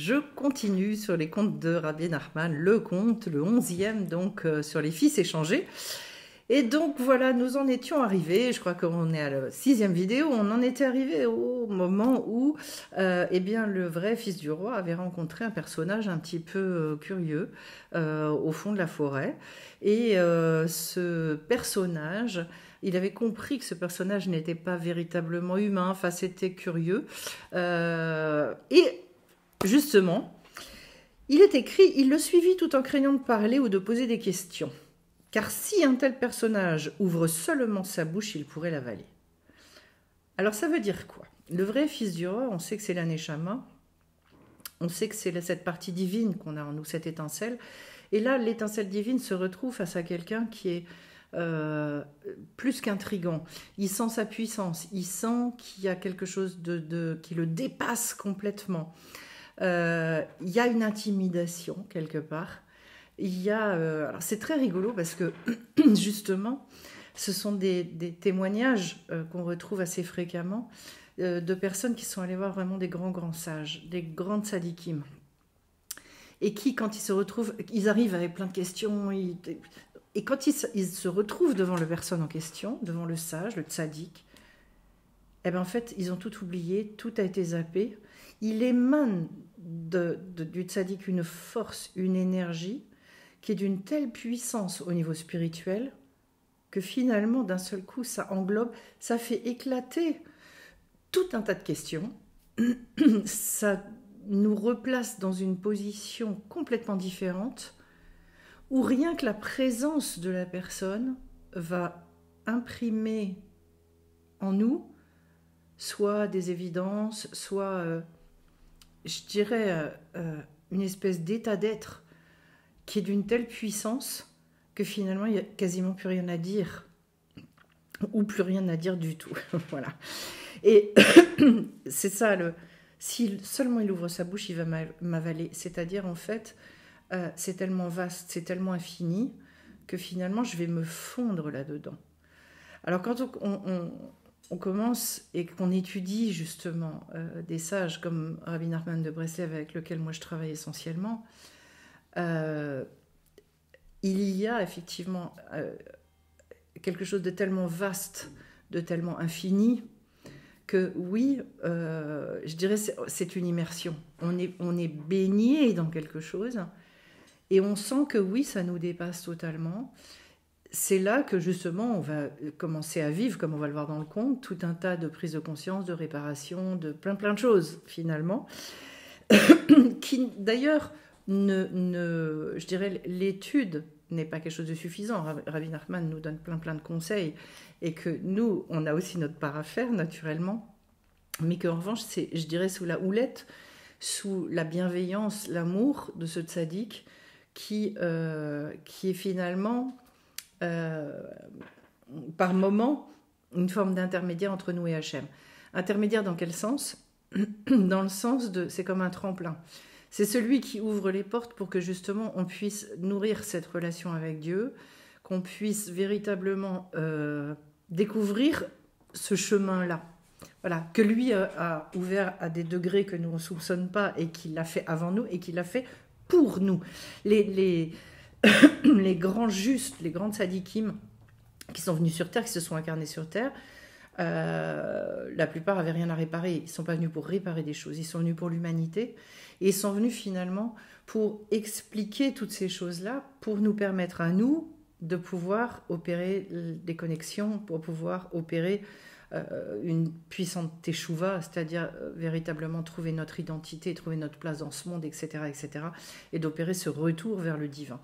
Je continue sur les contes de Rabbi Nachman, le conte, le 11e, donc sur les fils échangés. Et donc voilà, nous en étions arrivés, je crois qu'on est à la 6e vidéo, on en était arrivé au moment où eh bien, le vrai fils du roi avait rencontré un personnage un petit peu curieux au fond de la forêt. Et ce personnage, il avait compris que ce personnage n'était pas véritablement humain, enfin c'était curieux. Et justement, il est écrit, il le suivit tout en craignant de parler ou de poser des questions. Car si un tel personnage ouvre seulement sa bouche, il pourrait l'avaler. Alors ça veut dire quoi? Le vrai fils du roi, on sait que c'est l'Aneshama, on sait que c'est cette partie divine qu'on a en nous, cette étincelle. Et là, l'étincelle divine se retrouve face à quelqu'un qui est plus qu'intrigant. Il sent sa puissance, il sent qu'il y a quelque chose qui le dépasse complètement. Il y a une intimidation quelque part. Il y a, alors c'est très rigolo parce que justement, ce sont des témoignages qu'on retrouve assez fréquemment de personnes qui sont allées voir vraiment des grands sages, des grandes sadikim, et qui, quand ils se retrouvent, ils arrivent avec plein de questions, et quand ils se retrouvent devant la personne en question, devant le sage, le tzaddik, eh ben en fait, ils ont tout oublié, tout a été zappé. Il émane du tzaddik une force, une énergie qui est d'une telle puissance au niveau spirituel que finalement, d'un seul coup, ça englobe, ça fait éclater tout un tas de questions. Ça nous replace dans une position complètement différente où rien que la présence de la personne va imprimer en nous soit des évidences, soit, je dirais, une espèce d'état d'être qui est d'une telle puissance que finalement, il n'y a quasiment plus rien à dire, ou plus rien à dire du tout. Voilà. Et c'est ça, si seulement il ouvre sa bouche, il va m'avaler. C'est-à-dire, en fait, c'est tellement vaste, c'est tellement infini, que finalement, je vais me fondre là-dedans. Alors, quand on commence et qu'on étudie justement des sages comme Rabbi Nachman de Breslev, avec lequel moi je travaille essentiellement, il y a effectivement quelque chose de tellement vaste, de tellement infini, que oui, je dirais c'est une immersion. On est baigné dans quelque chose et on sent que oui, ça nous dépasse totalement. C'est là que justement on va commencer à vivre, comme on va le voir dans le conte, tout un tas de prises de conscience, de réparation, de plein de choses finalement, qui d'ailleurs, je dirais, l'étude n'est pas quelque chose de suffisant. Rabbi Nachman nous donne plein de conseils et que nous, on a aussi notre part à faire naturellement, mais qu'en revanche, c'est, je dirais, sous la houlette, sous la bienveillance, l'amour de ce tzaddik qui est finalement, par moment, une forme d'intermédiaire entre nous et Hachem. Intermédiaire dans quel sens? Dans le sens de, c'est comme un tremplin. C'est celui qui ouvre les portes pour que justement on puisse nourrir cette relation avec Dieu, qu'on puisse véritablement découvrir ce chemin-là. Voilà, que lui a ouvert à des degrés que nous ne soupçonnons pas et qu'il l'a fait avant nous et qu'il l'a fait pour nous. Les grands justes, les grands tzadikim qui sont venus sur Terre, qui se sont incarnés sur Terre, la plupart n'avaient rien à réparer. Ils ne sont pas venus pour réparer des choses, ils sont venus pour l'humanité. Et ils sont venus finalement pour expliquer toutes ces choses-là, pour nous permettre à nous de pouvoir opérer des connexions, pour pouvoir opérer une puissante teshuva, c'est-à-dire véritablement trouver notre identité, trouver notre place dans ce monde, etc., et d'opérer ce retour vers le divin.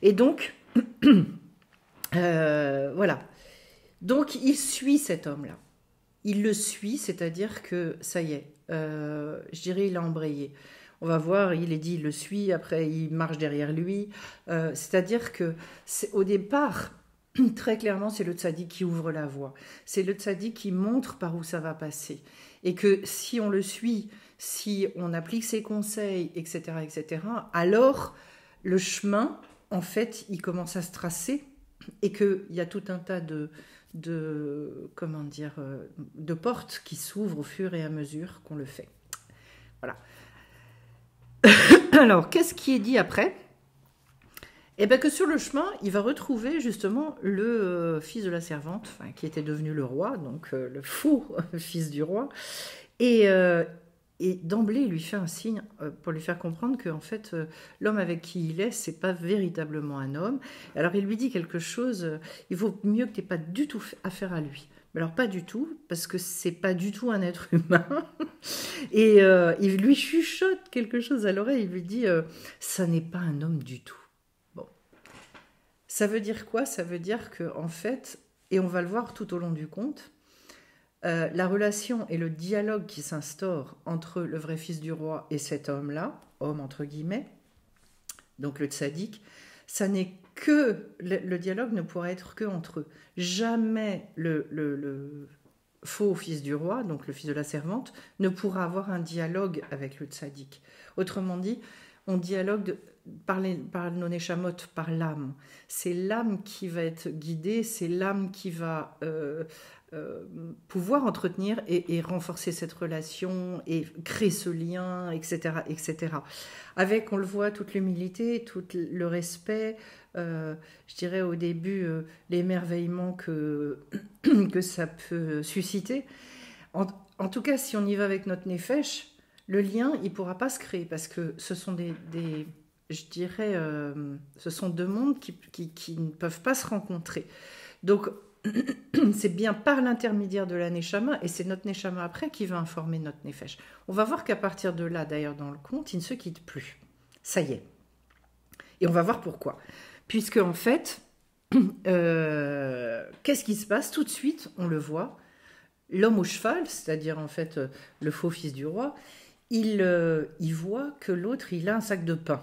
Et donc, voilà. Donc, il suit cet homme-là. Il le suit, c'est-à-dire que, ça y est, je dirais, il a embrayé. On va voir, il est dit, il le suit, après il marche derrière lui. C'est-à-dire que, au départ, très clairement, c'est le tzaddik qui ouvre la voie. C'est le tzaddik qui montre par où ça va passer. Et que si on le suit, si on applique ses conseils, etc., alors le chemin, en fait, il commence à se tracer et qu'il y a tout un tas de portes qui s'ouvrent au fur et à mesure qu'on le fait. Voilà. Alors, qu'est-ce qui est dit après? Eh bien que sur le chemin, il va retrouver justement le fils de la servante, enfin, qui était devenu le roi, donc le faux fils du roi. Et, et d'emblée, il lui fait un signe pour lui faire comprendre que en fait, l'homme avec qui il est, c'est pas véritablement un homme. Alors il lui dit quelque chose, il vaut mieux que tu n'aies pas du tout affaire à lui. Mais alors pas du tout, parce que c'est pas du tout un être humain. Et il lui chuchote quelque chose à l'oreille, il lui dit, ça n'est pas un homme du tout. Bon. Ça veut dire quoi? Ça veut dire que en fait, et on va le voir tout au long du conte, la relation et le dialogue qui s'instaure entre le vrai fils du roi et cet homme-là, homme entre guillemets, donc le tzaddik, ça n'est que, le dialogue ne pourra être que entre eux. Jamais le faux fils du roi, donc le fils de la servante, ne pourra avoir un dialogue avec le tzaddik. Autrement dit, on dialogue par nos neshamot, par l'âme. C'est l'âme qui va être guidée, c'est l'âme qui va pouvoir entretenir et renforcer cette relation et créer ce lien, etc., etc. Avec, on le voit, toute l'humilité, tout le respect, je dirais au début l'émerveillement que ça peut susciter. En tout cas, si on y va avec notre nefesh, le lien, il ne pourra pas se créer parce que ce sont je dirais, ce sont deux mondes qui ne peuvent pas se rencontrer. Donc, c'est bien par l'intermédiaire de la Neshama, et c'est notre Neshama après qui va informer notre Nefesh. On va voir qu'à partir de là, d'ailleurs dans le conte, il ne se quitte plus. Ça y est. Et on va voir pourquoi. Puisque en fait, qu'est-ce qui se passe? Tout de suite, on le voit, l'homme au cheval, c'est-à-dire en fait le faux fils du roi, il voit que l'autre, il a un sac de pain.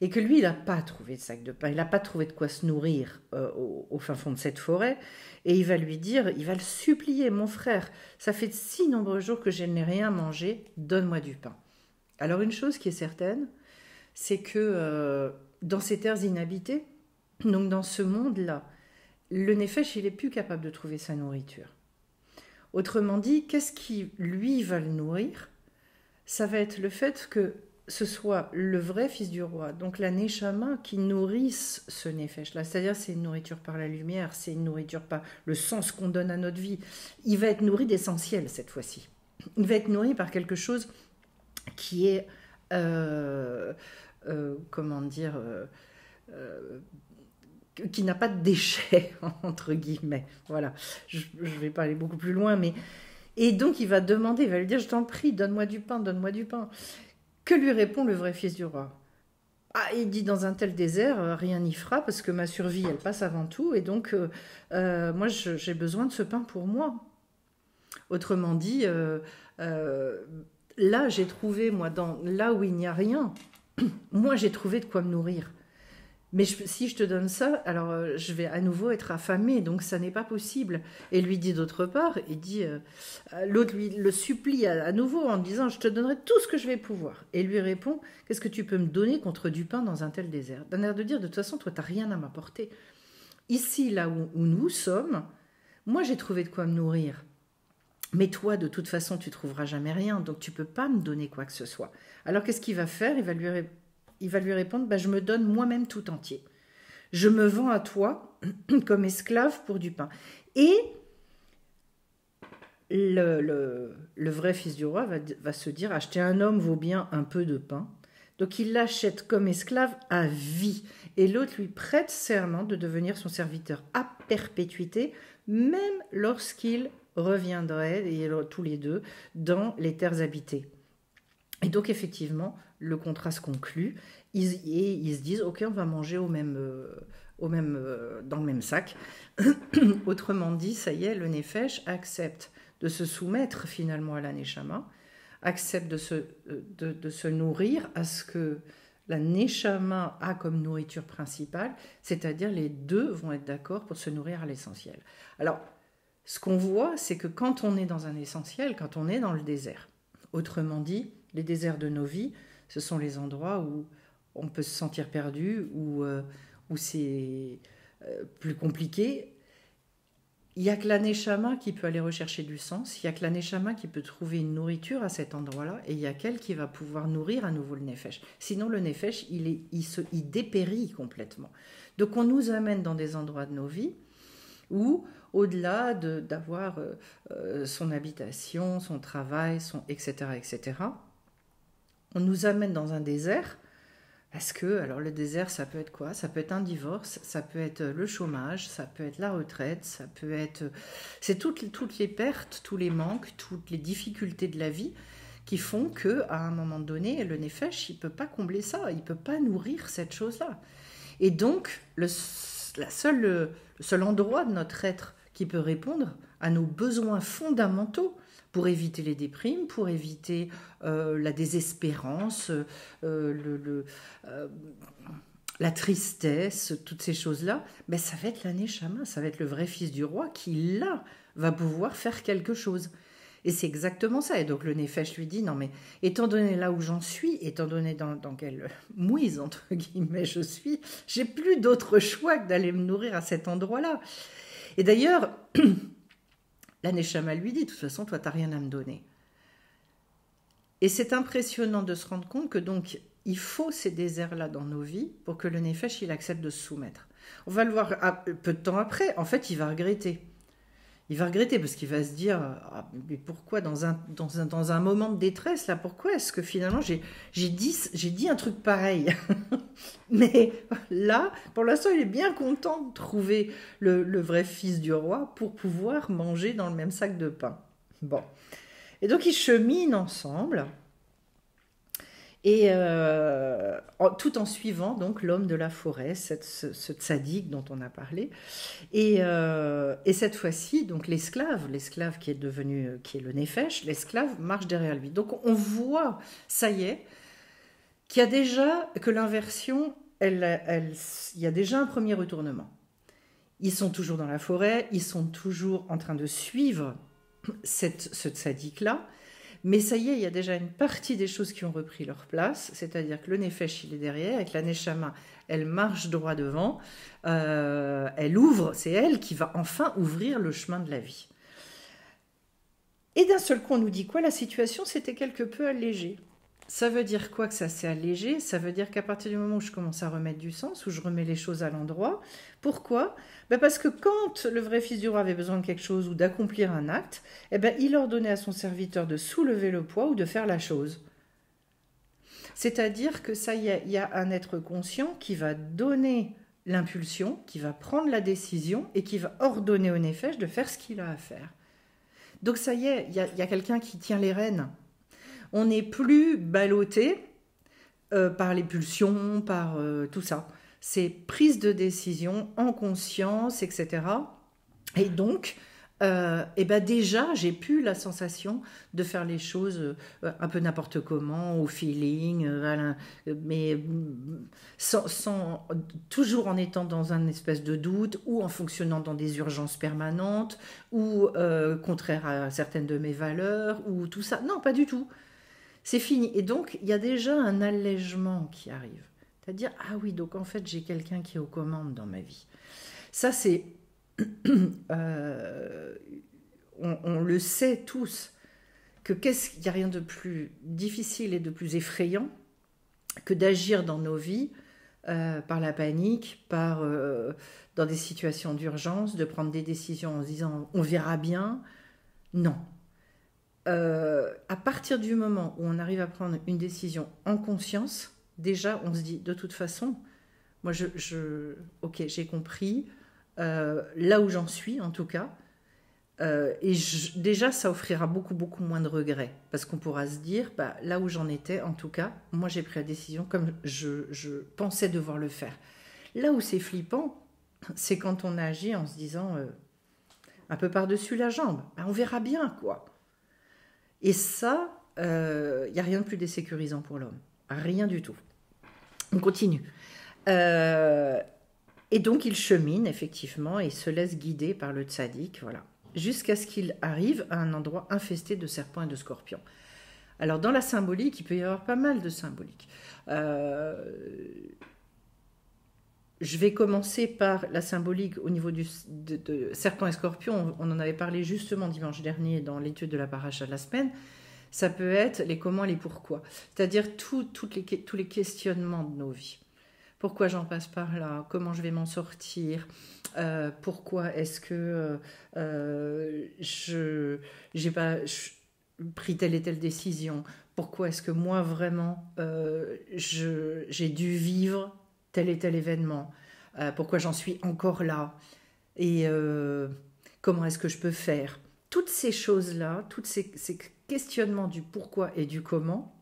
Et que lui, il n'a pas trouvé de sac de pain, il n'a pas trouvé de quoi se nourrir au fin fond de cette forêt. Et il va lui dire, il va le supplier, mon frère, ça fait de si nombreux jours que je n'ai rien mangé, donne-moi du pain. Alors une chose qui est certaine, c'est que dans ces terres inhabitées, donc dans ce monde-là, le Nefesh, il est plus capable de trouver sa nourriture. Autrement dit, qu'est-ce qui, lui, va le nourrir? Ça va être le fait que ce soit le vrai fils du roi, donc la Neshama, qui nourrisse ce Nefesh-là. C'est-à-dire, c'est une nourriture par la lumière, c'est une nourriture par le sens qu'on donne à notre vie. Il va être nourri d'essentiel cette fois-ci. Il va être nourri par quelque chose qui est, comment dire, qui n'a pas de déchets, entre guillemets. Voilà, je vais pas aller beaucoup plus loin, mais... Et donc, il va demander, il va lui dire, je t'en prie, donne-moi du pain, donne-moi du pain. Que lui répond le vrai fils du roi? Ah, il dit, dans un tel désert, rien n'y fera, parce que ma survie, elle passe avant tout, et donc, moi, j'ai besoin de ce pain pour moi. Autrement dit, là, j'ai trouvé, moi, là où il n'y a rien, moi, j'ai trouvé de quoi me nourrir. Mais si je te donne ça, alors je vais à nouveau être affamé, donc ça n'est pas possible. Et lui dit d'autre part, il dit, l'autre lui le supplie à nouveau en disant, je te donnerai tout ce que je vais pouvoir. Et lui répond, qu'est-ce que tu peux me donner contre du pain dans un tel désert? D'un air de dire, de toute façon, toi, tu n'as rien à m'apporter. Ici, là où nous sommes, moi, j'ai trouvé de quoi me nourrir. Mais toi, de toute façon, tu trouveras jamais rien, donc tu peux pas me donner quoi que ce soit. Alors qu'est-ce qu'il va faire? Il va lui répondre, bah, je me donne moi-même tout entier. Je me vends à toi comme esclave pour du pain. Et le vrai fils du roi va se dire, acheter un homme vaut bien un peu de pain. Donc il l'achète comme esclave à vie. Et l'autre lui prête serment de devenir son serviteur à perpétuité, même lorsqu'ils reviendraient, tous les deux, dans les terres habitées. Et donc effectivement, le contrat se conclut, ils se disent, ok, on va manger dans le même sac. Autrement dit, ça y est, le Nefesh accepte de se soumettre finalement à la Neshama, accepte de se nourrir à ce que la Neshama a comme nourriture principale, c'est-à-dire les deux vont être d'accord pour se nourrir à l'essentiel. Alors, ce qu'on voit, c'est que quand on est dans un essentiel, quand on est dans le désert, autrement dit, les déserts de nos vies, ce sont les endroits où on peut se sentir perdu, où c'est plus compliqué. il n'y a que l'aneshama qui peut aller rechercher du sens, il n'y a que l'aneshama qui peut trouver une nourriture à cet endroit-là, et il y a qu'elle qui va pouvoir nourrir à nouveau le nefesh. Sinon, le nefesh, il dépérit complètement. Donc, on nous amène dans des endroits de nos vies où, au-delà d'avoir son habitation, son travail, etc., on nous amène dans un désert. Parce que, alors le désert, ça peut être quoi? Ça peut être un divorce, ça peut être le chômage, ça peut être la retraite, ça peut être... C'est toutes les pertes, tous les manques, toutes les difficultés de la vie qui font qu'à un moment donné, le nefesh, il ne peut pas combler ça, il ne peut pas nourrir cette chose-là. Et donc, le seul endroit de notre être qui peut répondre à nos besoins fondamentaux, pour éviter les déprimes, pour éviter la désespérance, la tristesse, toutes ces choses-là, ben, ça va être l'aneshama, ça va être le vrai fils du roi qui, là, va pouvoir faire quelque chose. Et c'est exactement ça. Et donc le nefesh lui dit, non mais, étant donné là où j'en suis, étant donné dans quelle mouise, entre guillemets, je suis, j'ai plus d'autre choix que d'aller me nourrir à cet endroit-là. Et d'ailleurs... L'aneshama lui dit, de toute façon, toi, tu n'as rien à me donner. Et c'est impressionnant de se rendre compte que donc, il faut ces déserts-là dans nos vies pour que le nefesh, il accepte de se soumettre. On va le voir peu de temps après. En fait, il va regretter. Il va regretter parce qu'il va se dire, ah, mais pourquoi dans un moment de détresse, là, pourquoi est-ce que finalement j'ai dit un truc pareil? Mais là, pour l'instant, il est bien content de trouver le vrai fils du roi pour pouvoir manger dans le même sac de pain. Bon. Et donc, ils cheminent ensemble. Et tout en suivant donc l'homme de la forêt, ce tzaddik dont on a parlé, et cette fois-ci donc l'esclave qui est le nefesh, l'esclave marche derrière lui. Donc on voit, ça y est, que l'inversion, il y a déjà un premier retournement. Ils sont toujours dans la forêt, ils sont toujours en train de suivre ce tzaddik-là. Mais ça y est, il y a déjà une partie des choses qui ont repris leur place, c'est-à-dire que le nefesh, il est derrière, avec la neshama, elle marche droit devant, elle ouvre, c'est elle qui va enfin ouvrir le chemin de la vie. Et d'un seul coup, on nous dit quoi? La situation s'était quelque peu allégée. Ça veut dire quoi que ça s'est allégé? Ça veut dire qu'à partir du moment où je commence à remettre du sens, où je remets les choses à l'endroit. Pourquoi? Parce que quand le vrai fils du roi avait besoin de quelque chose ou d'accomplir un acte, il ordonnait à son serviteur de soulever le poids ou de faire la chose. C'est-à-dire que ça y est, il y a un être conscient qui va donner l'impulsion, qui va prendre la décision et qui va ordonner au nefesh de faire ce qu'il a à faire. Donc ça y est, il y a quelqu'un qui tient les rênes. On n'est plus ballotté par les pulsions, par tout ça. C'est prise de décision en conscience, etc. Et donc, déjà, j'ai plus la sensation de faire les choses un peu n'importe comment, au feeling, mais toujours en étant dans un espèce de doute ou en fonctionnant dans des urgences permanentes ou contraire à certaines de mes valeurs ou tout ça. Non, pas du tout. C'est fini. Et donc, il y a déjà un allègement qui arrive. C'est-à-dire, ah oui, donc en fait, j'ai quelqu'un qui est aux commandes dans ma vie. Ça, c'est... on le sait tous, qu'il n'y a rien de plus difficile et de plus effrayant que d'agir dans nos vies par la panique, dans des situations d'urgence, de prendre des décisions en se disant « on verra bien ». Non. À partir du moment où on arrive à prendre une décision en conscience, déjà on se dit de toute façon, moi ok, j'ai compris, là où j'en suis en tout cas, déjà ça offrira beaucoup moins de regrets, parce qu'on pourra se dire, là où j'en étais en tout cas, moi j'ai pris la décision comme je pensais devoir le faire. Là où c'est flippant, c'est quand on agit en se disant un peu par-dessus la jambe, on verra bien quoi. Et ça, il n'y a rien de plus désécurisant pour l'homme. Rien du tout. On continue. Et donc, il chemine, effectivement, et se laisse guider par le tzaddik, voilà, jusqu'à ce qu'il arrive à un endroit infesté de serpents et de scorpions. Alors, dans la symbolique, il peut y avoir pas mal de symboliques. je vais commencer par la symbolique au niveau de serpent et scorpion. On en avait parlé justement dimanche dernier dans l'étude de la paracha de la semaine. Ça peut être les comment et les pourquoi. C'est-à-dire tous les questionnements de nos vies. Pourquoi j'en passe par là? Comment je vais m'en sortir? Pourquoi est-ce que je n'ai pas pris telle et telle décision? Pourquoi est-ce que moi vraiment j'ai dû vivre tel et tel événement? Pourquoi j'en suis encore là? Et comment est-ce que je peux faire? Toutes ces choses-là, tous ces questionnements du pourquoi et du comment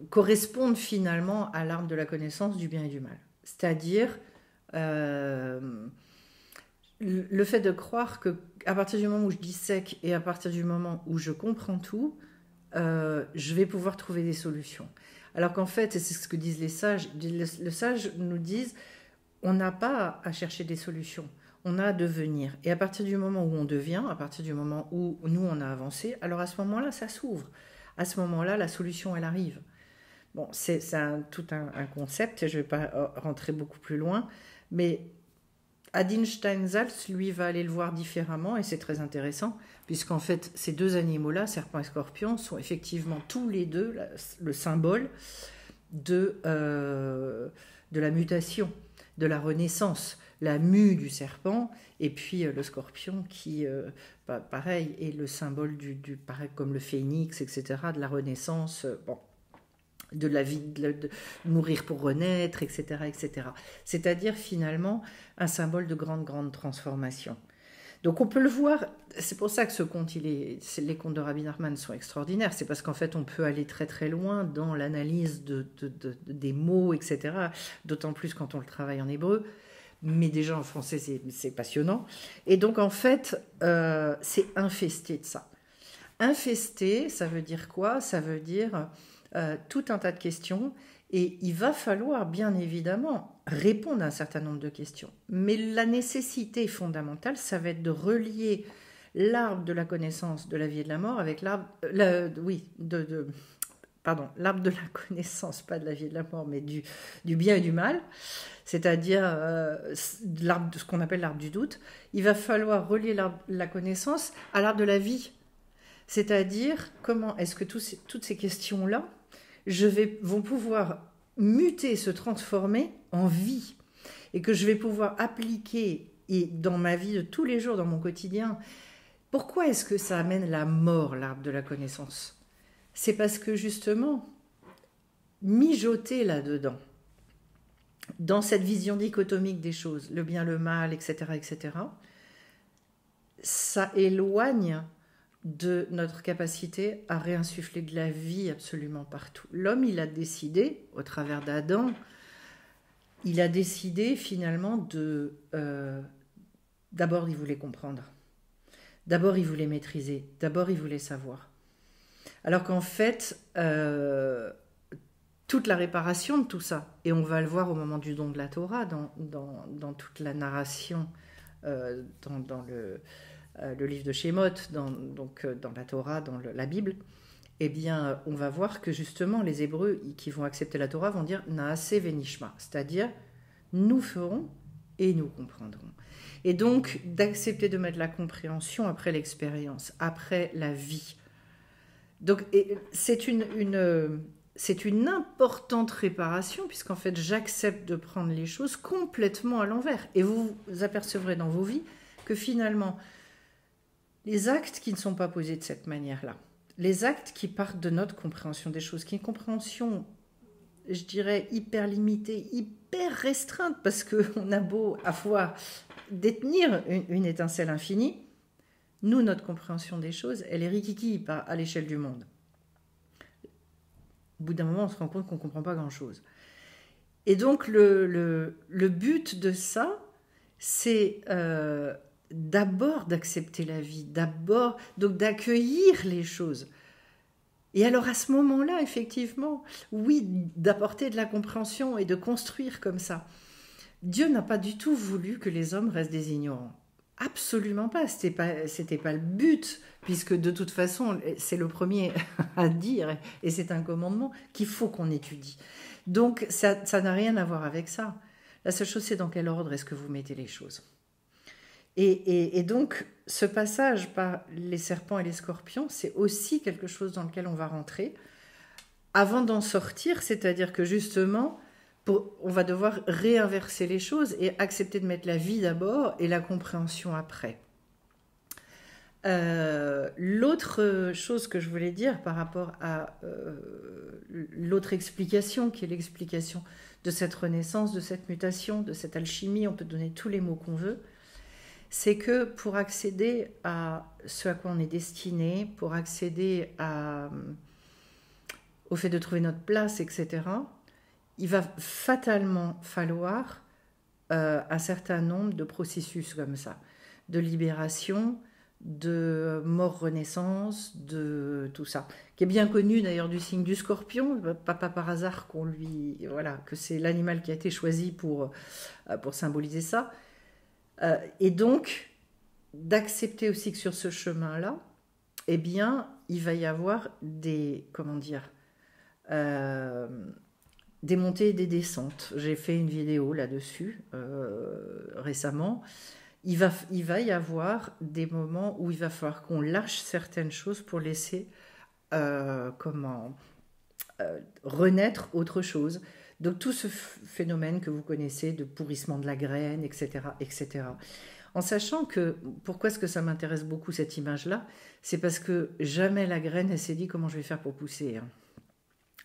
correspondent finalement à l'arbre de la connaissance du bien et du mal. C'est-à-dire le fait de croire qu'à partir du moment où je dissèque et à partir du moment où je comprends tout, je vais pouvoir trouver des solutions. Alors qu'en fait, et c'est ce que disent les sages, les sages nous disent, on n'a pas à chercher des solutions, on a à devenir. Et à partir du moment où on devient, à partir du moment où nous on a avancé, alors à ce moment-là, ça s'ouvre. À ce moment-là, la solution, elle arrive. Bon, c'est tout un concept, je ne vais pas rentrer beaucoup plus loin, mais Adin Steinsaltz, lui, va aller le voir différemment, et c'est très intéressant, puisqu'en fait, ces deux animaux-là, serpent et scorpion, sont effectivement tous les deux le symbole de la mutation, de la renaissance. La mue du serpent, et puis le scorpion qui, pareil, est le symbole pareil, comme le phénix, etc., de la renaissance, de la vie, de mourir pour renaître, etc., etc. C'est-à-dire finalement un symbole de grande transformation. Donc on peut le voir, c'est pour ça que ce conte, les contes de Rabbi Nachman sont extraordinaires, c'est parce qu'en fait on peut aller très loin dans l'analyse des mots, etc., d'autant plus quand on le travaille en hébreu. Mais déjà en français, c'est passionnant. Et donc, en fait, c'est infesté de ça. Infesté, ça veut dire quoi? Ça veut dire tout un tas de questions. Et il va falloir, bien évidemment, répondre à un certain nombre de questions. Mais la nécessité fondamentale, ça va être de relier l'arbre de la connaissance de la vie et de la mort avec l'arbre... l'arbre de la connaissance, pas de la vie et de la mort, mais du bien et du mal, c'est-à-dire ce qu'on appelle l'arbre du doute. Il va falloir relier la connaissance à l'arbre de la vie, c'est-à-dire comment est-ce que toutes ces questions-là vont pouvoir muter, se transformer en vie, et que je vais pouvoir appliquer dans ma vie de tous les jours, dans mon quotidien. Pourquoi est-ce que ça amène la mort, l'arbre de la connaissance? C'est parce que justement, mijoter là-dedans, dans cette vision dichotomique des choses, le bien, le mal, etc., ça éloigne de notre capacité à réinsuffler de la vie absolument partout. L'homme, il a décidé, au travers d'Adam, il a décidé finalement d'abord il voulait comprendre, d'abord il voulait maîtriser, d'abord il voulait savoir. Alors qu'en fait, toute la réparation de tout ça, et on va le voir au moment du don de la Torah, dans toute la narration, dans le livre de Shemot, dans la Torah, dans la Bible, eh bien, on va voir que justement, les Hébreux qui vont accepter la Torah vont dire « Naaseh venishma », c'est-à-dire « nous ferons et nous comprendrons ». Et donc, d'accepter de mettre la compréhension après l'expérience, après la vie. Donc, c'est une importante réparation, puisqu'en fait, j'accepte de prendre les choses complètement à l'envers. Et vous apercevrez dans vos vies que finalement, les actes qui ne sont pas posés de cette manière-là, les actes qui partent de notre compréhension des choses, qui est une compréhension, je dirais, hyper limitée, hyper restreinte, parce qu'on a beau avoir détenir une étincelle infinie, nous, notre compréhension des choses, elle est rikiki à l'échelle du monde. Au bout d'un moment, on se rend compte qu'on ne comprend pas grand-chose. Et donc, le but de ça, c'est d'abord d'accepter la vie, d'abord donc d'accueillir les choses. Et alors, à ce moment-là, effectivement, oui, d'apporter de la compréhension et de construire comme ça. Dieu n'a pas du tout voulu que les hommes restent des ignorants. Absolument pas, c'était pas le but, puisque de toute façon, c'est le premier à dire, et c'est un commandement qu'il faut qu'on étudie. Donc, ça n'a rien à voir avec ça. La seule chose, c'est dans quel ordre est-ce que vous mettez les choses. Et donc, ce passage par les serpents et les scorpions, c'est aussi quelque chose dans lequel on va rentrer avant d'en sortir, c'est-à-dire que justement, on va devoir réinverser les choses et accepter de mettre la vie d'abord et la compréhension après. L'autre chose que je voulais dire par rapport à l'autre explication, qui est l'explication de cette renaissance, de cette mutation, de cette alchimie, on peut donner tous les mots qu'on veut, c'est que pour accéder à ce à quoi on est destiné, pour accéder au fait de trouver notre place, etc., il va fatalement falloir un certain nombre de processus comme ça, de libération, de mort-renaissance, de tout ça, qui est bien connu d'ailleurs du signe du scorpion, pas par hasard que c'est l'animal qui a été choisi pour symboliser ça. Et donc, d'accepter aussi que sur ce chemin-là, eh bien, il va y avoir des montées et des descentes. J'ai fait une vidéo là-dessus récemment. Il va y avoir des moments où il va falloir qu'on lâche certaines choses pour laisser renaître autre chose. Donc tout ce phénomène que vous connaissez de pourrissement de la graine, etc., etc. En sachant que, pourquoi est-ce que ça m'intéresse beaucoup cette image-là? C'est parce que jamais la graine, elle s'est dit comment je vais faire pour pousser.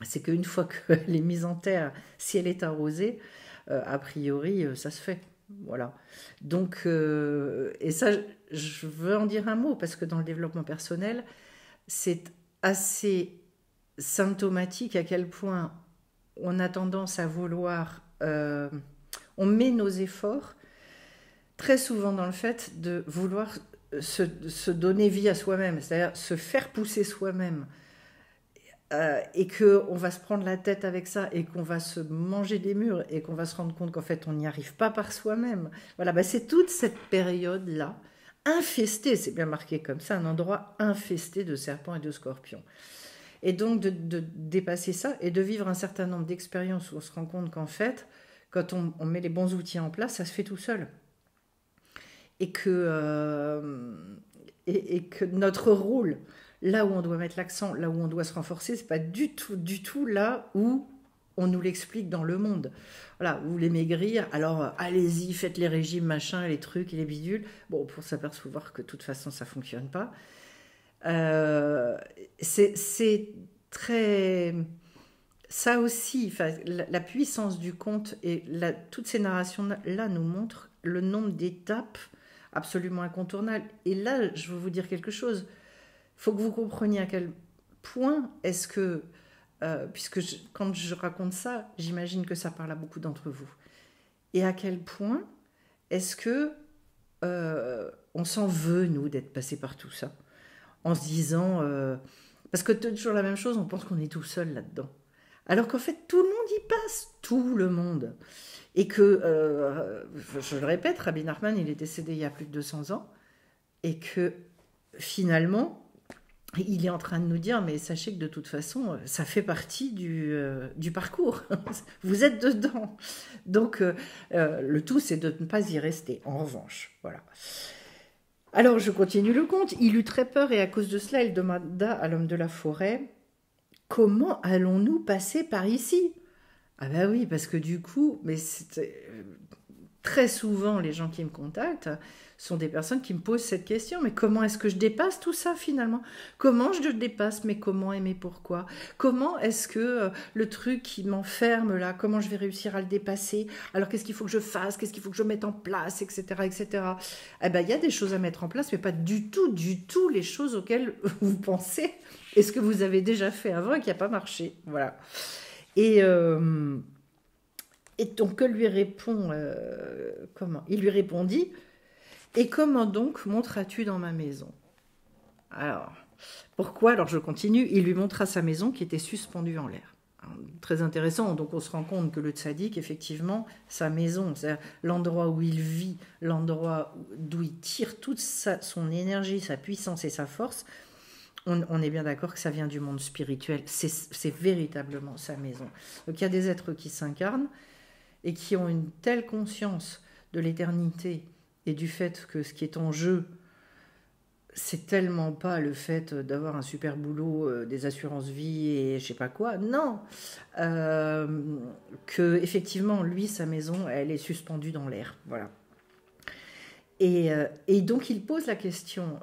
C'est qu'une fois qu'elle est mise en terre, si elle est arrosée, a priori, ça se fait. Voilà. Donc, et ça, je veux en dire un mot, parce que dans le développement personnel, c'est assez symptomatique à quel point on a tendance à vouloir... on met nos efforts très souvent dans le fait de vouloir se donner vie à soi-même, c'est-à-dire se faire pousser soi-même. Et qu'on va se prendre la tête avec ça et qu'on va se manger des murs et qu'on va se rendre compte qu'en fait on n'y arrive pas par soi-même. Voilà, c'est toute cette période-là, infestée, c'est bien marqué comme ça, un endroit infesté de serpents et de scorpions. Et donc de dépasser ça et de vivre un certain nombre d'expériences où on se rend compte qu'en fait, quand on met les bons outils en place, ça se fait tout seul. Et que notre rôle, là où on doit mettre l'accent, là où on doit se renforcer, c'est pas du tout là où on nous l'explique dans le monde. Voilà, vous voulez maigrir, alors allez-y, faites les régimes, machin, les trucs et les bidules. Bon, pour s'apercevoir que de toute façon, ça fonctionne pas. C'est très... Ça aussi, la puissance du conte et toutes ces narrations-là nous montrent le nombre d'étapes absolument incontournables. Et là, je veux vous dire quelque chose. Il faut que vous compreniez à quel point est-ce que, quand je raconte ça, j'imagine que ça parle à beaucoup d'entre vous. Et à quel point est-ce que on s'en veut, nous, d'être passé par tout ça, en se disant... parce que toujours la même chose, on pense qu'on est tout seul là-dedans. Alors qu'en fait, tout le monde y passe, tout le monde. Et que, je le répète, Rabbi Nachman, il est décédé il y a plus de 200 ans, et que finalement... il est en train de nous dire, mais sachez que de toute façon, ça fait partie du parcours. Vous êtes dedans. Donc, le tout, c'est de ne pas y rester, en revanche. Voilà. Alors, je continue le conte. Il eut très peur et à cause de cela, il demanda à l'homme de la forêt, « Comment allons-nous passer par ici ?» Ah ben oui, parce que du coup, mais très souvent, les gens qui me contactent sont des personnes qui me posent cette question. Mais comment est-ce que je dépasse tout ça finalement? Comment je le dépasse? Mais comment et mais pourquoi? Comment est-ce que le truc qui m'enferme là, comment je vais réussir à le dépasser? Alors qu'est-ce qu'il faut que je fasse? Qu'est-ce qu'il faut que je mette en place? Etc. etc. Eh ben, il y a des choses à mettre en place, mais pas du tout les choses auxquelles vous pensez et ce que vous avez déjà fait avant et qui n'a pas marché. Voilà. Et donc, que lui répond comment? Il lui répondit, « Et comment donc monteras-tu dans ma maison ?» Alors, pourquoi? Alors, je continue. Il lui montra sa maison qui était suspendue en l'air. très intéressant. Donc on se rend compte que le tzaddik, effectivement, sa maison, c'est-à-dire l'endroit où il vit, l'endroit d'où il tire toute son énergie, sa puissance et sa force, on est bien d'accord que ça vient du monde spirituel. C'est véritablement sa maison. Donc il y a des êtres qui s'incarnent et qui ont une telle conscience de l'éternité et du fait que ce qui est en jeu, c'est tellement pas le fait d'avoir un super boulot, des assurances vie et je sais pas quoi, non, que effectivement lui sa maison elle est suspendue dans l'air, voilà. Et donc il pose la question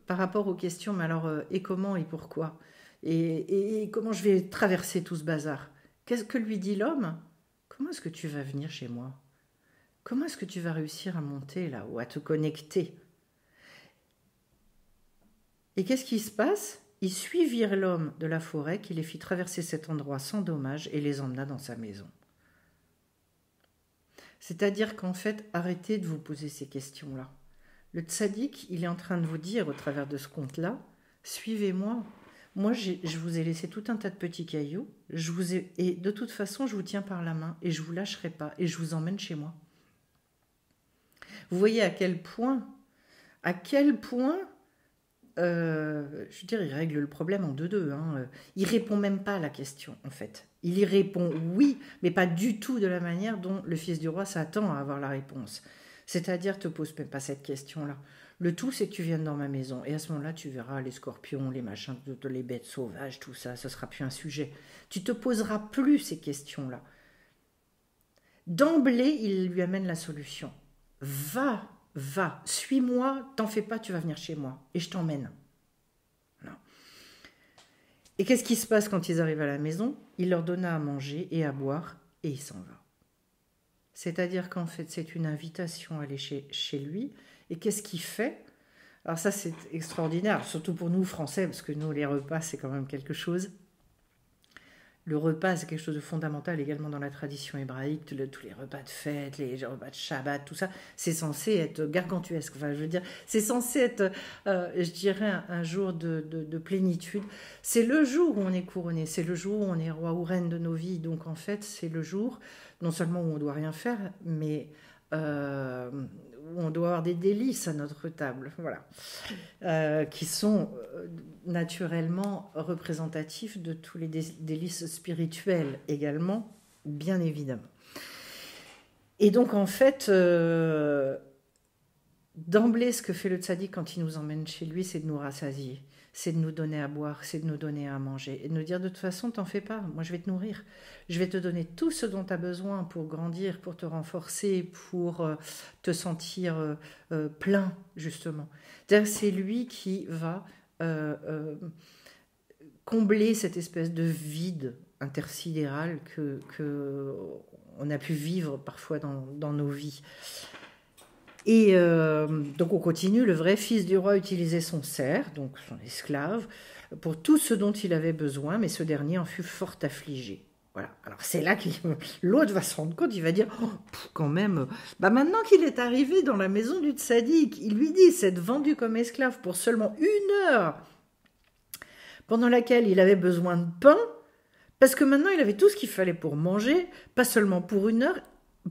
par rapport aux questions, mais alors et comment et pourquoi et comment je vais traverser tout ce bazar? Qu'est-ce que lui dit l'homme? Comment est-ce que tu vas venir chez moi? Comment est-ce que tu vas réussir à monter là ou à te connecter? Et qu'est-ce qui se passe? Il suivirent l'homme de la forêt qui les fit traverser cet endroit sans dommage et les emmena dans sa maison. C'est-à-dire qu'en fait, arrêtez de vous poser ces questions-là. Le tzaddik, il est en train de vous dire au travers de ce conte-là, suivez-moi. Moi, je vous ai laissé tout un tas de petits cailloux, et de toute façon, je vous tiens par la main et je ne vous lâcherai pas et je vous emmène chez moi. Vous voyez à quel point, je veux dire, il règle le problème en deux. Hein. Il répond même pas à la question, en fait. Il y répond oui, mais pas du tout de la manière dont le fils du roi s'attend à avoir la réponse. C'est-à-dire, te pose même pas cette question-là. Le tout, c'est que tu viennes dans ma maison. Et à ce moment-là, tu verras les scorpions, les machins, les bêtes sauvages, tout ça, ce sera plus un sujet. Tu te poseras plus ces questions-là. D'emblée, il lui amène la solution. Va, suis-moi, t'en fais pas, tu vas venir chez moi. Et je t'emmène. Non. Et qu'est-ce qui se passe quand ils arrivent à la maison? Il leur donna à manger et à boire, et il s'en va. C'est-à-dire qu'en fait, c'est une invitation à aller chez lui. Et qu'est-ce qu'il fait? Alors ça, c'est extraordinaire, surtout pour nous, Français, parce que nous, les repas, c'est quand même quelque chose. Le repas, c'est quelque chose de fondamental également dans la tradition hébraïque. Tous les repas de fête, les repas de Shabbat, tout ça, c'est censé être gargantuesque. Enfin, je veux dire, c'est censé être, je dirais, un jour de plénitude. C'est le jour où on est couronné, c'est le jour où on est roi ou reine de nos vies. Donc, en fait, c'est le jour, non seulement où on ne doit rien faire, mais où on doit avoir des délices à notre table, voilà, qui sont naturellement représentatifs de tous les délices spirituels également, bien évidemment. Et donc en fait, d'emblée, ce que fait le tzaddik quand il nous emmène chez lui, c'est de nous rassasier, c'est de nous donner à boire, c'est de nous donner à manger, et de nous dire de toute façon, t'en fais pas, moi je vais te nourrir, je vais te donner tout ce dont tu as besoin pour grandir, pour te renforcer, pour te sentir plein, justement. C'est lui qui va combler cette espèce de vide intersidéral que on a pu vivre parfois dans nos vies. Et donc on continue, le vrai fils du roi utilisait son serf, donc son esclave, pour tout ce dont il avait besoin, mais ce dernier en fut fort affligé. Voilà. Alors c'est là que l'autre va se rendre compte, il va dire oh, quand même, bah maintenant qu'il est arrivé dans la maison du tzaddik, il lui dit c'est vendu comme esclave pour seulement 1 heure, pendant laquelle il avait besoin de pain, parce que maintenant il avait tout ce qu'il fallait pour manger, pas seulement pour 1 heure,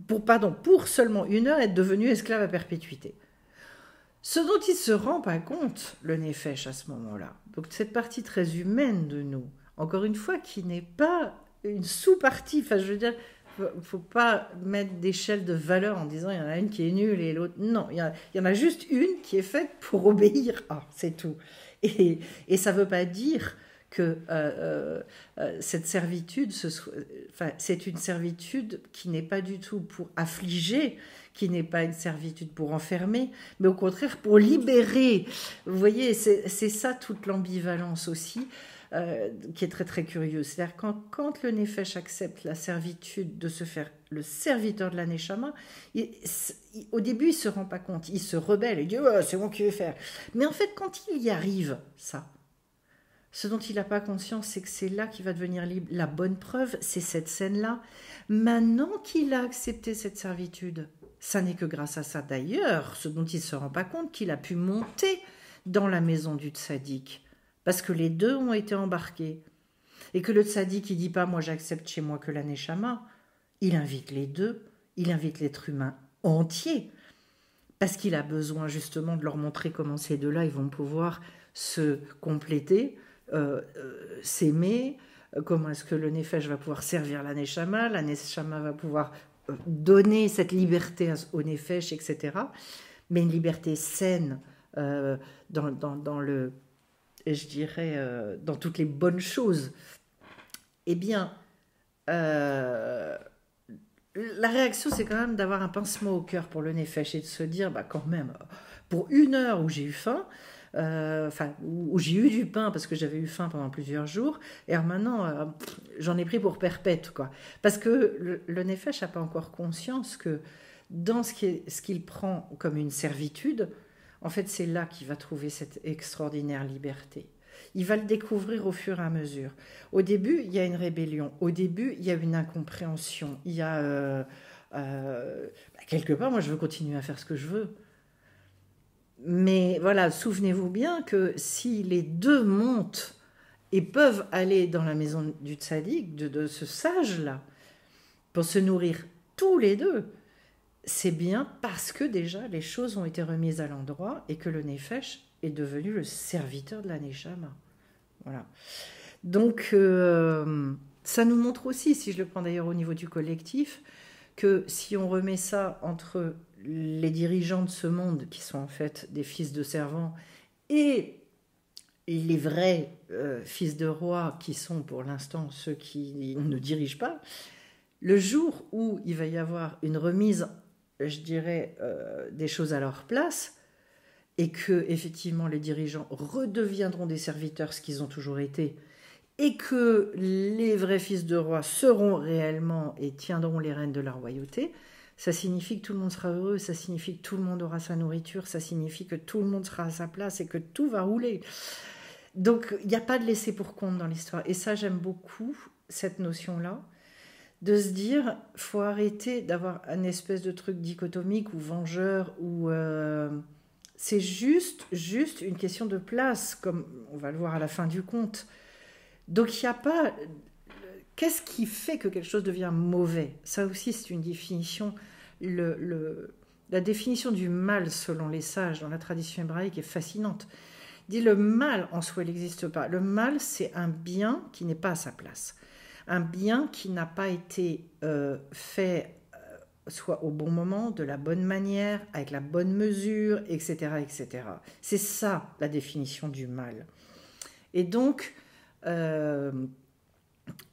pour seulement 1 heure être devenu esclave à perpétuité. Ce dont il ne se rend pas compte, le Nefesh, à ce moment-là, donc cette partie très humaine de nous, encore une fois, qui n'est pas une sous-partie, enfin je veux dire, il ne faut pas mettre d'échelle de valeur en disant il y en a une qui est nulle et l'autre, non, il y en a juste une qui est faite pour obéir, c'est tout. Et ça ne veut pas dire que cette servitude, c'est une servitude qui n'est pas du tout pour affliger, qui n'est pas une servitude pour enfermer, mais au contraire pour libérer. Vous voyez, c'est ça toute l'ambivalence aussi, qui est très très curieuse. C'est-à-dire quand le Nefesh accepte la servitude de se faire le serviteur de la Neshama, au début il ne se rend pas compte, il se rebelle, il dit oh, c'est moi qui vais faire. Mais en fait quand il y arrive, ça, ce dont il n'a pas conscience, c'est que c'est là qu'il va devenir libre. La bonne preuve, c'est cette scène-là. Maintenant qu'il a accepté cette servitude, ça n'est que grâce à ça d'ailleurs, ce dont il ne se rend pas compte, qu'il a pu monter dans la maison du tzaddik. Parce que les deux ont été embarqués. Et que le tzaddik qui dit pas moi j'accepte chez moi que la neshama, il invite les deux, il invite l'être humain entier, parce qu'il a besoin justement de leur montrer comment ces deux-là ils vont pouvoir se compléter, s'aimer, comment est-ce que le nefesh va pouvoir servir la neshama va pouvoir donner cette liberté au nefesh, etc. Mais une liberté saine dans le, je dirais, dans toutes les bonnes choses. Eh bien, la réaction, c'est quand même d'avoir un pincement au cœur pour le nefesh et de se dire, bah quand même, pour 1 heure où j'ai eu faim, où j'ai eu du pain parce que j'avais eu faim pendant plusieurs jours, et alors maintenant, j'en ai pris pour perpète, quoi. Parce que le nefesh n'a pas encore conscience que dans ce qu'il prend comme une servitude, en fait, c'est là qu'il va trouver cette extraordinaire liberté. Il va le découvrir au fur et à mesure. Au début, il y a une rébellion. Au début, il y a une incompréhension. Il y a quelque part, moi, je veux continuer à faire ce que je veux. Mais voilà, souvenez-vous bien que si les deux montent et peuvent aller dans la maison du tzaddik, de ce sage-là, pour se nourrir tous les deux, c'est bien parce que déjà les choses ont été remises à l'endroit et que le nefesh est devenu le serviteur de la neshama. Voilà. Donc, ça nous montre aussi, si je le prends d'ailleurs au niveau du collectif, que si on remet ça entre les dirigeants de ce monde, qui sont en fait des fils de servants, et les vrais fils de rois, qui sont pour l'instant ceux qui ne dirigent pas, le jour où il va y avoir une remise, je dirais, des choses à leur place, et que effectivement les dirigeants redeviendront des serviteurs, ce qu'ils ont toujours été, et que les vrais fils de rois seront réellement et tiendront les rênes de la royauté, ça signifie que tout le monde sera heureux, ça signifie que tout le monde aura sa nourriture, ça signifie que tout le monde sera à sa place et que tout va rouler. Donc il n'y a pas de laisser pour compte dans l'histoire. Et ça, j'aime beaucoup cette notion-là, de se dire, faut arrêter d'avoir un espèce de truc dichotomique ou vengeur, ou c'est juste une question de place, comme on va le voir à la fin du conte. Donc il n'y a pas... Qu'est-ce qui fait que quelque chose devient mauvais? Ça aussi, c'est une définition. La définition du mal, selon les sages, dans la tradition hébraïque, est fascinante. Il dit le mal en soi, il n'existe pas. Le mal, c'est un bien qui n'est pas à sa place. Un bien qui n'a pas été fait soit au bon moment, de la bonne manière, avec la bonne mesure, etc., etc. C'est ça, la définition du mal. Et donc...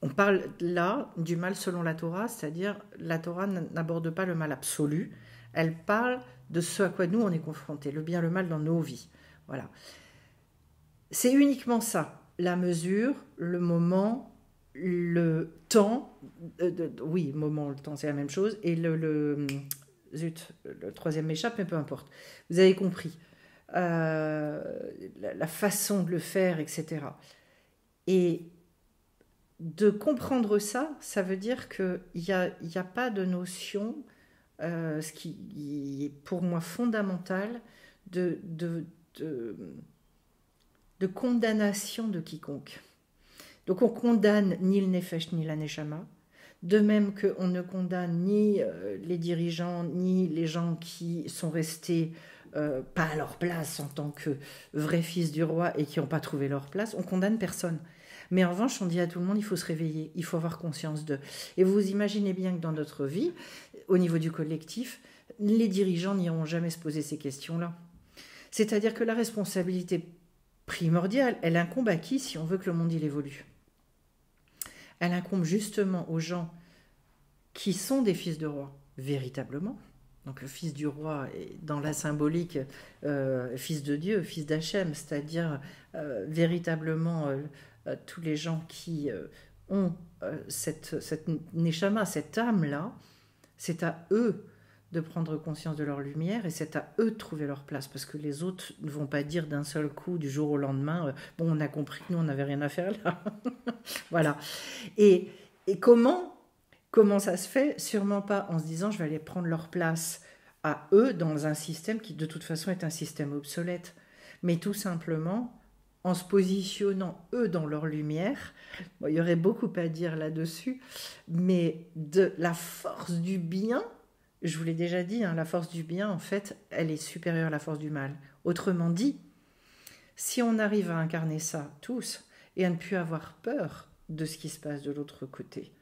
on parle là du mal selon la Torah, c'est-à-dire la Torah n'aborde pas le mal absolu, elle parle de ce à quoi nous on est confrontés, le bien, le mal dans nos vies. Voilà. C'est uniquement ça, la mesure, le moment, le temps, oui, moment, le temps c'est la même chose, et le troisième m'échappe, mais peu importe. Vous avez compris. La façon de le faire, etc. Et de comprendre ça, ça veut dire qu'il n'y a pas de notion, ce qui est pour moi fondamental, de condamnation de quiconque. Donc on condamne ni le nefesh ni la neshama, de même qu'on ne condamne ni les dirigeants ni les gens qui sont restés pas à leur place en tant que vrais fils du roi et qui n'ont pas trouvé leur place, on condamne personne. Mais en revanche, on dit à tout le monde, il faut se réveiller, il faut avoir conscience d'eux. Et vous imaginez bien que dans notre vie, au niveau du collectif, les dirigeants n'iront jamais se poser ces questions-là. C'est-à-dire que la responsabilité primordiale, elle incombe à qui si on veut que le monde il évolue? Elle incombe justement aux gens qui sont des fils de roi, véritablement. Donc le fils du roi est dans la symbolique fils de Dieu, fils d'Hachem, c'est-à-dire véritablement... tous les gens qui ont cette neshama, cette âme-là, c'est à eux de prendre conscience de leur lumière et c'est à eux de trouver leur place, parce que les autres ne vont pas dire d'un seul coup, du jour au lendemain, bon, on a compris que nous, on n'avait rien à faire là. Voilà. Et comment ça se fait? Sûrement pas en se disant, je vais aller prendre leur place à eux dans un système qui, de toute façon, est un système obsolète, mais tout simplement en se positionnant eux dans leur lumière. Bon, il y aurait beaucoup à dire là-dessus, mais de la force du bien, je vous l'ai déjà dit, hein, la force du bien, en fait, elle est supérieure à la force du mal. Autrement dit, si on arrive à incarner ça tous et à ne plus avoir peur de ce qui se passe de l'autre côté,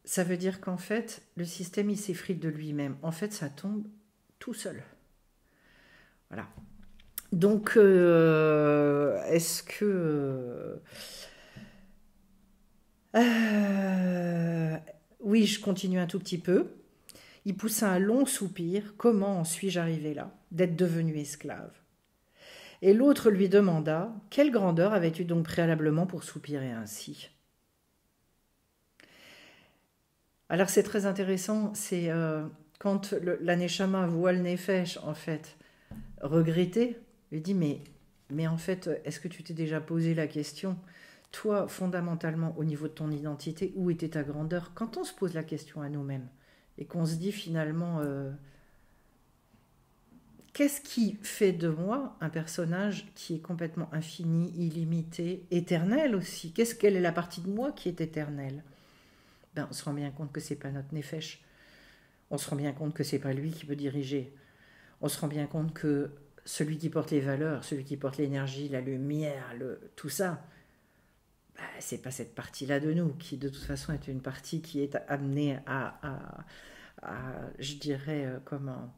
ça veut dire qu'en fait, le système, il s'effrite de lui-même. En fait, ça tombe tout seul. Voilà. Donc, est-ce que... oui, je continue un tout petit peu. Il poussa un long soupir. Comment en suis-je arrivé là, d'être devenu esclave? Et l'autre lui demanda, quelle grandeur avais-tu donc préalablement pour soupirer ainsi? Alors c'est très intéressant, c'est quand l'Aneshama voit le Nefesh, en fait, regretter, lui dit, mais en fait, est-ce que tu t'es déjà posé la question, toi, fondamentalement, au niveau de ton identité, où était ta grandeur? Quand on se pose la question à nous-mêmes, et qu'on se dit finalement, qu'est-ce qui fait de moi un personnage qui est complètement infini, illimité, éternel aussi? Quelle est la partie de moi qui est éternelle? Ben, on se rend bien compte que c'est pas notre Nefesh. On se rend bien compte que c'est pas lui qui peut diriger. On se rend bien compte que celui qui porte les valeurs, celui qui porte l'énergie, la lumière, tout ça, ben, c'est pas cette partie-là de nous qui, de toute façon, est une partie qui est amenée je dirais, comment,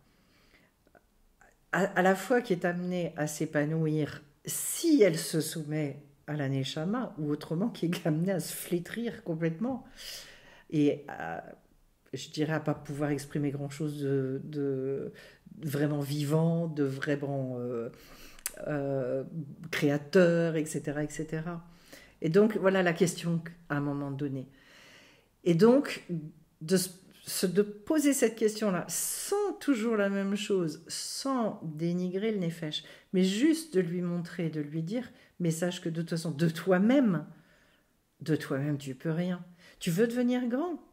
à la fois qui est amenée à s'épanouir si elle se soumet à la Neshama, ou autrement qui est amenée à se flétrir complètement et je dirais à pas pouvoir exprimer grand chose de vraiment vivant, de vraiment euh, créateur, etc., etc. Et donc voilà la question à un moment donné. Et donc de poser cette question-là sans toujours la même chose, sans dénigrer le Nefesh, mais juste de lui montrer, de lui dire, mais sache que de toute façon, de toi-même tu peux rien. Tu veux devenir grand?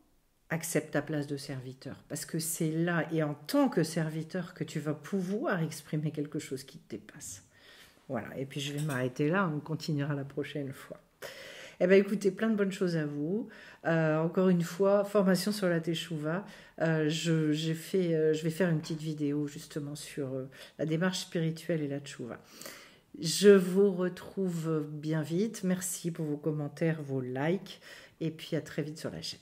Accepte ta place de serviteur, parce que c'est là et en tant que serviteur que tu vas pouvoir exprimer quelque chose qui te dépasse. Voilà, et puis je vais m'arrêter là, on continuera la prochaine fois. Eh bien écoutez, plein de bonnes choses à vous. Encore une fois, formation sur la Teshuvah. Je vais faire une petite vidéo justement sur la démarche spirituelle et la Teshuvah. Je vous retrouve bien vite. Merci pour vos commentaires, vos likes, et puis à très vite sur la chaîne.